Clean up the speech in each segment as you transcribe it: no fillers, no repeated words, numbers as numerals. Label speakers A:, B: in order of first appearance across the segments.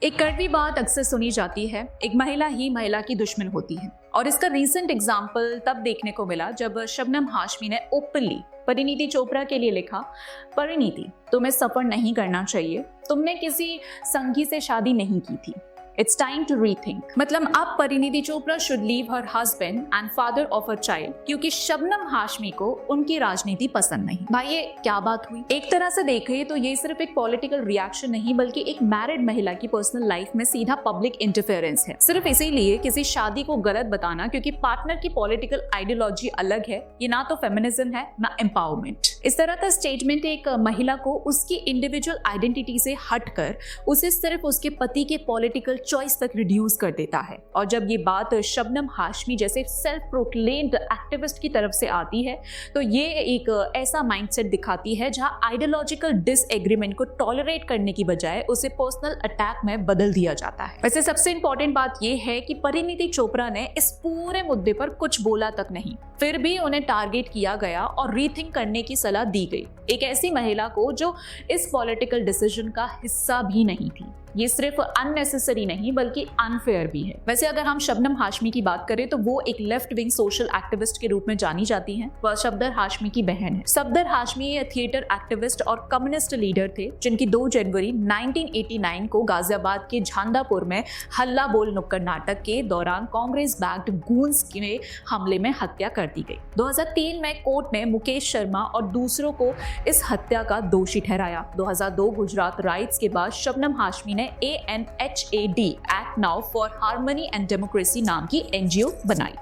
A: एक कड़वी बात अक्सर सुनी जाती है, एक महिला ही महिला की दुश्मन होती है। और इसका रीसेंट एग्जाम्पल तब देखने को मिला जब शबनम हाशमी ने ओपनली परिणीति चोपड़ा के लिए लिखा, परिणीति तुम्हें सफर नहीं करना चाहिए, तुमने किसी संगी से शादी नहीं की थी, इट्स टाइम टू रीथिंक। मतलब अब Parineeti Chopra should leave her husband and father of her child क्योंकि शबनम हाशमी को उनकी राजनीति पसंद नहीं। भाई ये क्या बात हुई? एक तरह से देखें तो ये सिर्फ एक पॉलिटिकल रिएक्शन नहीं बल्कि एक मैरिड महिला की पर्सनल लाइफ में सीधा पब्लिक इंटरफेरेंस है, सिर्फ इसीलिए किसी शादी को गलत बताना क्योंकि पार्टनर की पॉलिटिकल आइडियोलॉजी अलग है। ये ना तो फेमिनिज्म है ना एम्पावरमेंट। इस तरह का स्टेटमेंट एक महिला को उसकी इंडिविजुअल आइडेंटिटी से हटकर उसे सिर्फ उसके पति के पॉलिटिकल चॉइस तक रिड्यूस कर देता है। और जब ये बात शबनम हाशमी जैसे सेल्फ प्रोक्लेम्ड एक्टिविस्ट की तरफ से आती है तो ये एक ऐसा माइंडसेट दिखाती है जहां आइडियोलॉजिकल डिसएग्रीमेंट को टॉलरेट करने की बजाय उसे पर्सनल अटैक में बदल दिया जाता है। वैसे सबसे इंपॉर्टेंट बात ये है कि परिणीति चोपड़ा ने इस पूरे मुद्दे पर कुछ बोला तक नहीं, फिर भी उन्हें टारगेट किया गया और रीथिंक करने की सलाह दी गई, एक ऐसी महिला को जो इस पॉलिटिकल डिसीजन का हिस्सा भी नहीं थी। ये सिर्फ अननेसेसरी नहीं बल्कि अनफेयर भी है। वैसे अगर हम शबनम हाशमी की बात करें तो वो एक लेफ्ट विंग सोशल एक्टिविस्ट के रूप में जानी जाती हैं। वह सफदर हाशमी की बहन है। सफदर हाशमी थिएटर एक्टिविस्ट और कम्युनिस्ट लीडर थे जिनकी 2 जनवरी 1989 को गाजियाबाद के झांदापुर में हल्ला बोल नुक्कड़ नाटक के दौरान कांग्रेस बैक्ड गूंस के हमले में हत्या कर दी गई। 2003 में कोर्ट ने मुकेश शर्मा और दूसरों को इस हत्या का दोषी ठहराया। 2002 गुजरात राइट्स के बाद शबनम हाशमी ने ANHAD act now for harmony and democracy नाम की NGO बनाई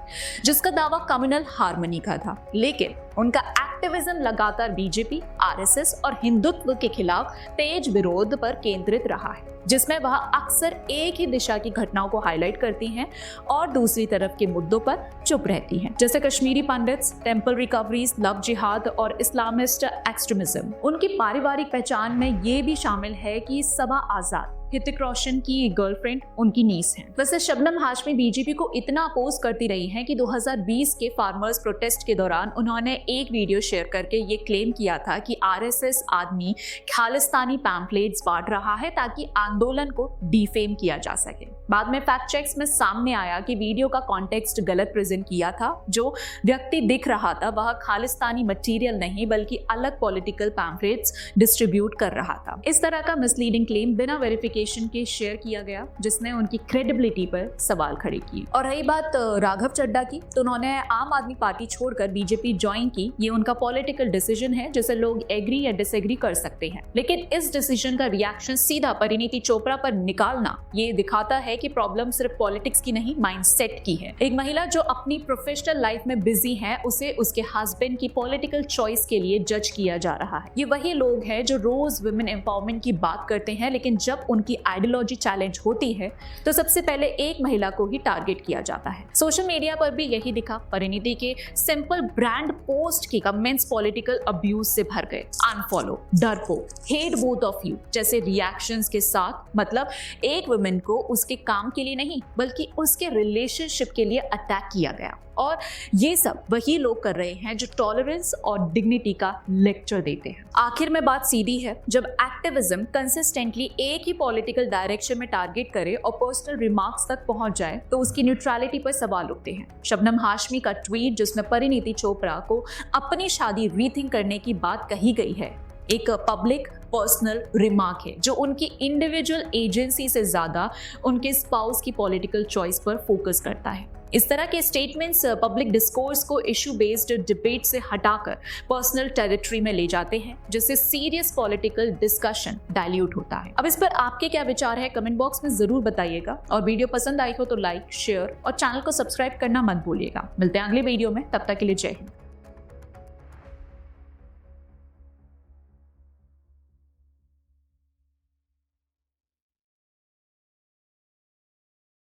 A: जिसका दावा कम्युनल हार्मनी का था, लेकिन उनका एक्टिविज्म लगातार बीजेपी, RSS और हिंदुत्व के खिलाफ तेज विरोध पर केंद्रित रहा है, जिसमें वह अक्सर एक ही दिशा की घटनाओं को हाईलाइट करती हैं और दूसरी तरफ के मुद्दों पर चुप रहती हैं, जैसे Kashmiri pandits, temple recoveries, love जिहाद और इस्लामिस्ट एक्सट्रीमिज्म। उनकी पारिवारिक पहचान में ये भी शामिल है कि सबा आजाद ऋतिक रोशन की गर्लफ्रेंड उनकी नीस है। वैसे शबनम हाशमी बीजेपी को इतना अपोज करती रही हैं कि 2020 के फार्मर्स प्रोटेस्ट के दौरान उन्होंने एक वीडियो शेयर करके ये क्लेम किया था कि RSS आदमी खालिस्तानी पैम्पलेट्स बांट रहा है ताकि आंदोलन को डिफेम किया जा सके। बाद में फैक्ट चेक्स में सामने आया कि वीडियो का कॉन्टेक्स्ट गलत प्रेजेंट किया था। जो व्यक्ति दिख रहा था वह खालिस्तानी मटेरियल नहीं बल्कि अलग पॉलिटिकल पैम्पलेट्स डिस्ट्रीब्यूट कर रहा था। इस तरह का मिसलीडिंग क्लेम बिना वेरिफिकेशन के शेयर किया गया जिसने उनकी क्रेडिबिलिटी पर सवाल खड़े किए। और रही बात राघव चड्ढा की, तो उन्होंने आम आदमी पार्टी छोड़कर बीजेपी ज्वाइन की। ये उनका पॉलिटिकल डिसीजन है जिसे लोग एग्री या डिसएग्री कर सकते हैं, लेकिन इस डिसीजन का रिएक्शन सीधा परिणीति चोपड़ा पर निकालना ये दिखाता है कि प्रॉब्लम सिर्फ पॉलिटिक्स की नहीं माइंडसेट की है। एक महिला जो अपनी प्रोफेशनल लाइफ में बिजी है उसे उसके हस्बैंड की पॉलिटिकल चॉइस के लिए जज किया जा रहा है। ये वही लोग हैं जो रोज वुमेन एम्पावरमेंट की बात करते हैं, लेकिन जब उनकी आइडियोलॉजी चैलेंज होती है तो सबसे पहले एक महिला को ही टारगेट किया जाता है। सोशल मीडिया पर भी यही दिखा। परिणीति के सिंपल ब्रांड पोस्ट के कमेंट्स पॉलिटिकल अब्यूज से भर गए। अनफॉलो, डरपोक, हेट बोथ ऑफ यू जैसे रिएक्शंस के साथ। मतलब एक वुमेन को उसके काम के लिए नहीं बल्कि उसके रिलेशनशिप के लिए अटैक किया गया। और ये सब वही लोग कर रहे हैं जो टॉलरेंस और डिग्निटी का लेक्चर देते हैं। आखिर में बात सीधी है, जब एक्टिविज्म कंसिस्टेंटली एक ही पॉलिटिकल डायरेक्शन में टारगेट करे और पर्सनल रिमार्क्स तक पहुंच जाए तो उसकी न्यूट्रलिटी पर सवाल उठते हैं। शबनम हाशमी का ट्वीट जिसमें परिणीति चोपड़ा को अपनी शादी रीथिंक करने की बात कही गई है एक पब्लिक पर्सनल रिमार्क है जो उनकी इंडिविजुअल एजेंसी से ज्यादा उनके स्पाउस की पॉलिटिकल चॉइस पर फोकस करता है। इस तरह के स्टेटमेंट्स पब्लिक डिस्कोर्स को इशू बेस्ड डिबेट से हटाकर पर्सनल टेरिटरी में ले जाते हैं जिससे सीरियस पॉलिटिकल डिस्कशन डाइल्यूट होता है। अब इस पर आपके क्या विचार है कमेंट बॉक्स में जरूर बताइएगा और वीडियो पसंद आई हो तो लाइक, शेयर और चैनल को सब्सक्राइब करना मत भूलिएगा। मिलते हैं अगले वीडियो में, तब तक के लिए जय हिंद।